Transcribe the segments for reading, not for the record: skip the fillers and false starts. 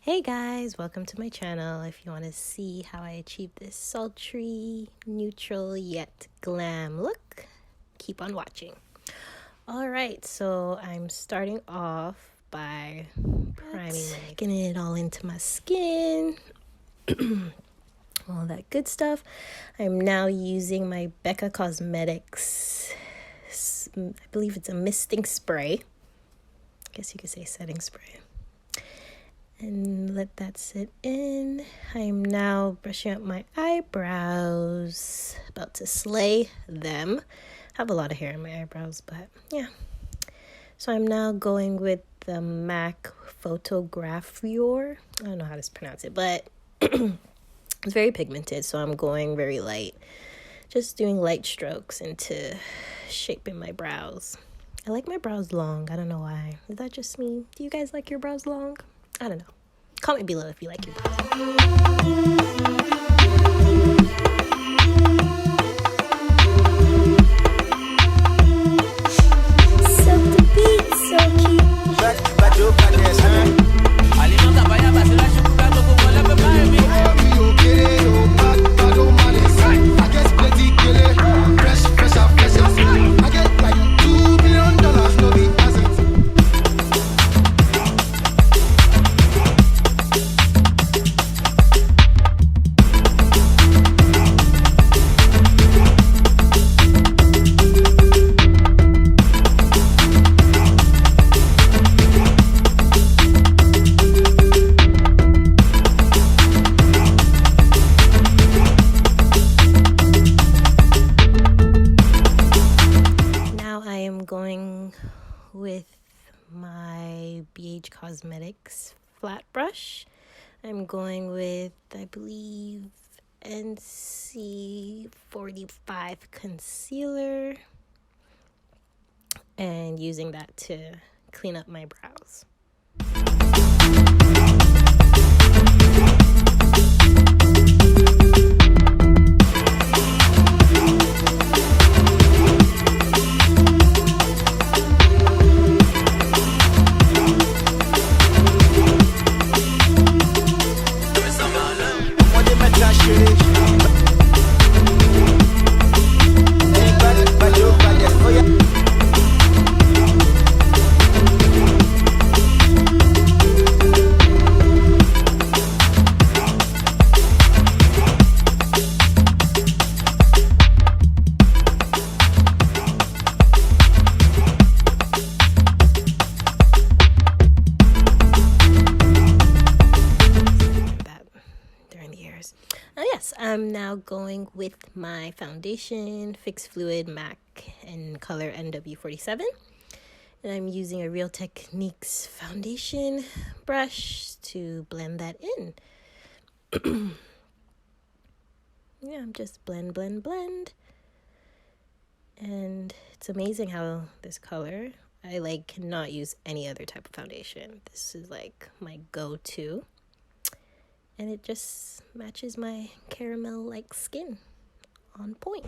Hey guys, welcome to my channel. If you want to see how I achieve this sultry, neutral yet glam look, keep on watching. Alright, so I'm starting off by getting it all into my skin. All that good stuff. I'm now using my Becca Cosmetics, I believe it's a misting spray. I guess you could say setting spray. And let that sit in. I'm now brushing up my eyebrows, about to slay them. I have a lot of hair in my eyebrows, but yeah. So I'm now going with the MAC Photogravure. I don't know how to pronounce it, but it's very pigmented, so I'm going very light. Just doing light strokes into shaping my brows. I like my brows long. I don't know why. Is that just me? Do you guys like your brows long? I don't know. Comment below if you like your brows. So the beat, so cute. With my BH Cosmetics flat brush, I'm going with, I believe, NC50 Concealer, and using that to clean up my brows. I'm now going with my foundation, Fix Fluid MAC in color NW47. And I'm using a Real Techniques foundation brush to blend that in. Yeah, I'm just blend. And it's amazing how this color, I cannot use any other type of foundation. This is like my go-to. And it just matches my caramel-like skin on point.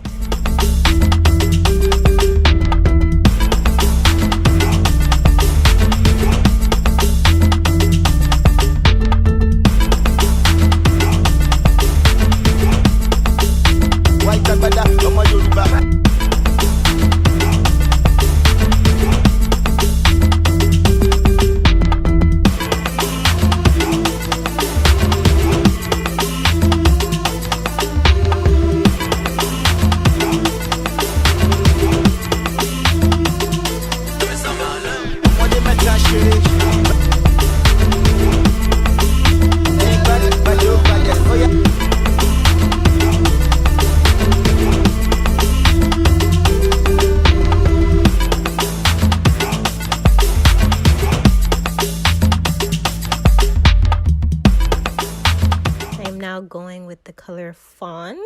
Going with the color FAWN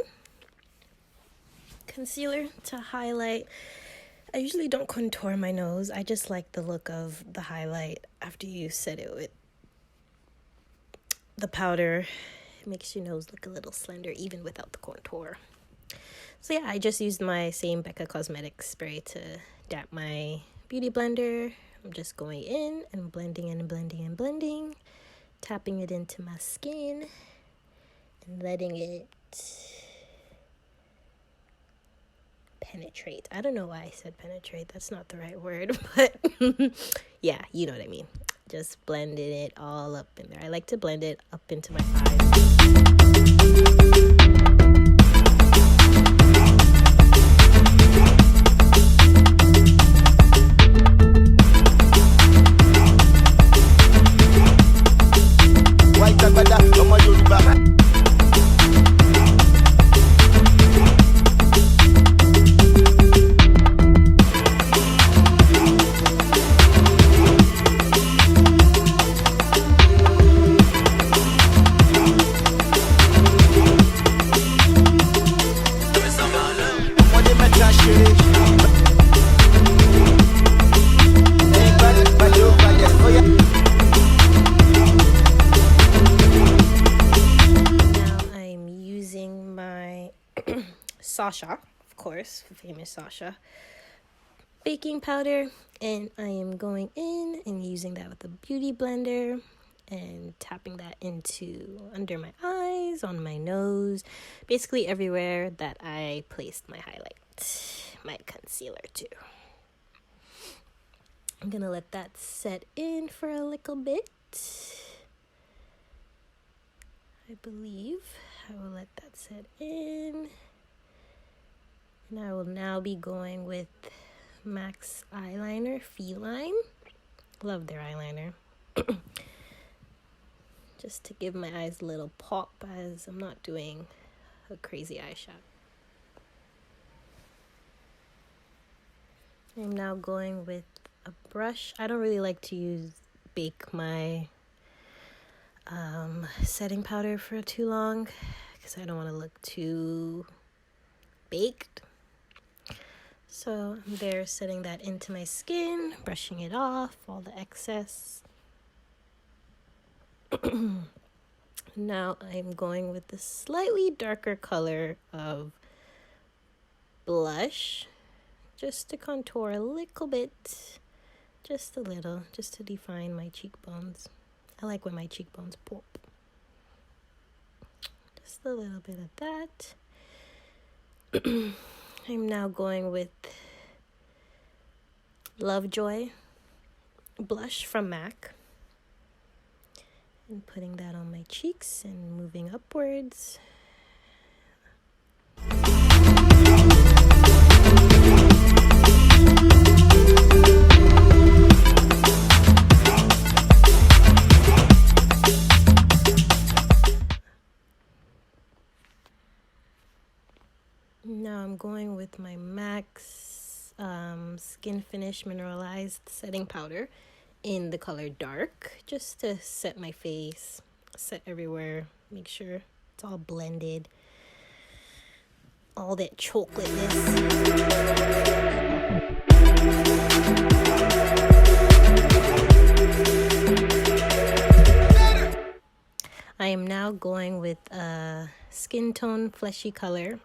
concealer to highlight. I usually don't contour my nose. I just like the look of the highlight after you set it with the powder. It makes your nose look a little slender even without the contour. So yeah, I just used my same Becca Cosmetics spray to dap my beauty blender. I'm just going in and blending tapping it into my skin and letting it penetrate. I don't know why I said penetrate. That's not the right word, but yeah, you know what I mean. Just blending it all up in there. I like to blend it up into my eyes. Sacha, of course, famous Sacha baking powder, and I am going in and using that with a beauty blender and tapping that into under my eyes, on my nose, basically everywhere that I placed my highlight, my concealer too. I'm gonna let that set in for a little bit. I believe I will let that set in. And I will now be going with MAC's eyeliner, Feline. Love their eyeliner. Just to give my eyes a little pop as I'm not doing a crazy eyeshadow. I'm now going with a brush. I don't really like to bake my setting powder for too long because I don't want to look too baked. So I'm there setting that into my skin, brushing it off, all the excess. Now I'm going with the slightly darker color of blush, just to contour a little bit, just a little, just to define my cheekbones. I like when my cheekbones pop. Just a little bit of that. I'm now going with Lovejoy blush from MAC and putting that on my cheeks and moving upwards. Now I'm going with my MAC's Skinfinish Mineralized setting powder in the color dark, just to set my face, set everywhere, make sure it's all blended, all that chocolateness. I am now going with a skin tone fleshy color.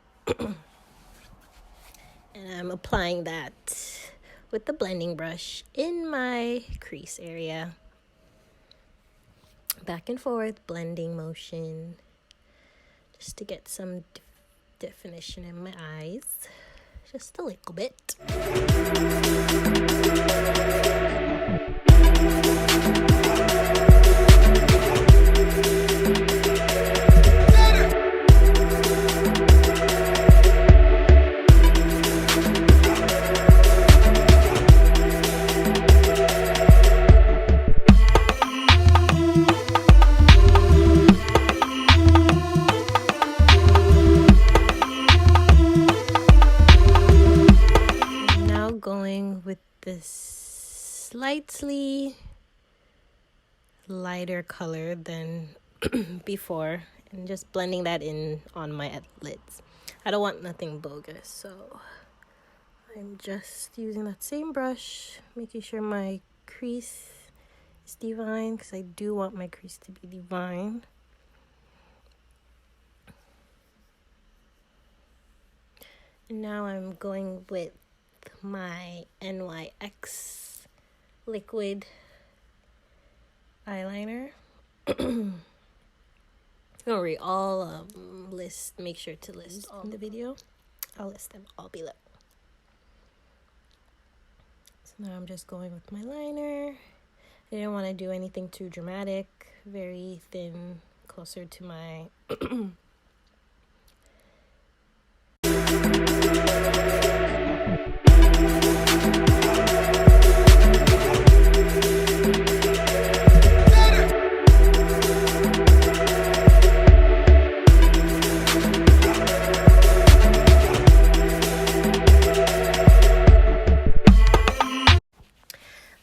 And I'm applying that with the blending brush in my crease area. Back and forth, blending motion, just to get some definition in my eyes. Just a little bit. Slightly lighter color than before, and just blending that in on my lids. I don't want nothing bogus, so I'm just using that same brush, making sure my crease is divine, because I do want my crease to be divine. And now I'm going with my NYX liquid eyeliner. Don't worry, all make sure to list in the video. I'll list them all below. So now I'm just going with my liner. I didn't want to do anything too dramatic, very thin, closer to my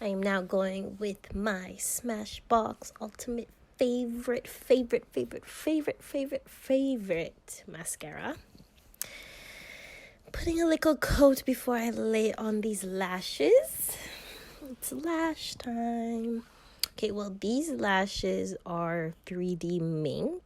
I am now going with my Smashbox ultimate favorite mascara. Putting a little coat before I lay on these lashes. It's lash time. Okay, well, these lashes are 3D Mink.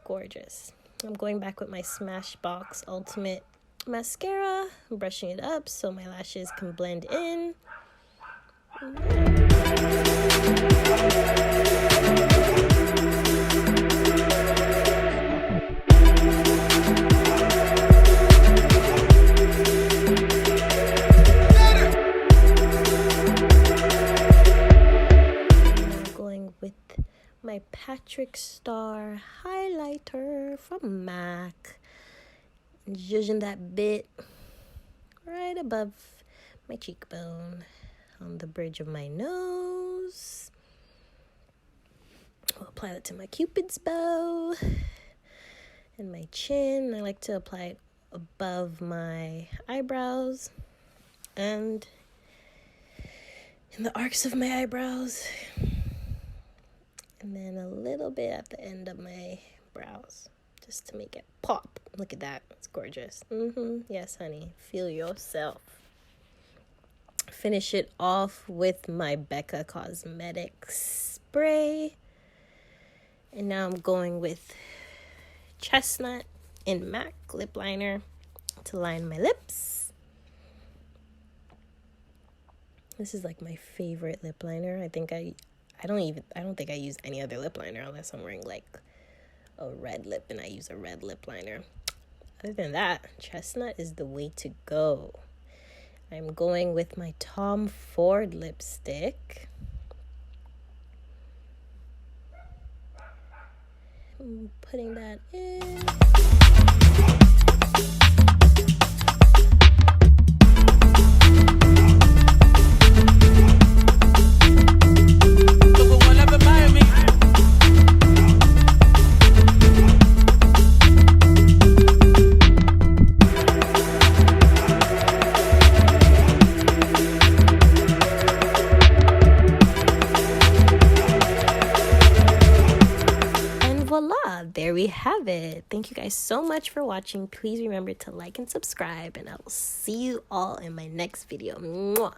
Gorgeous. I'm going back with my Smashbox Ultimate Mascara. I'm brushing it up so my lashes can blend in. I'm going with my Patrick Starr highlighter from MAC. And zhuzhing that bit right above my cheekbone on the bridge of my nose. I'll apply that to my Cupid's bow and my chin. I like to apply it above my eyebrows and in the arcs of my eyebrows. And then a little bit at the end of my brows, just to make it pop. Look at that. It's gorgeous. Yes, honey. Feel yourself. Finish it off with my Becca Cosmetics spray. And now I'm going with Chestnut in MAC lip liner to line my lips. This is like my favorite lip liner. I don't think I use any other lip liner unless I'm wearing like a red lip and I use a red lip liner. Other than that, Chestnut is the way to go. I'm going with my Tom Ford lipstick. I'm putting that in. There we have it. Thank you guys so much for watching. Please remember to like and subscribe, and I will see you all in my next video. Mwah.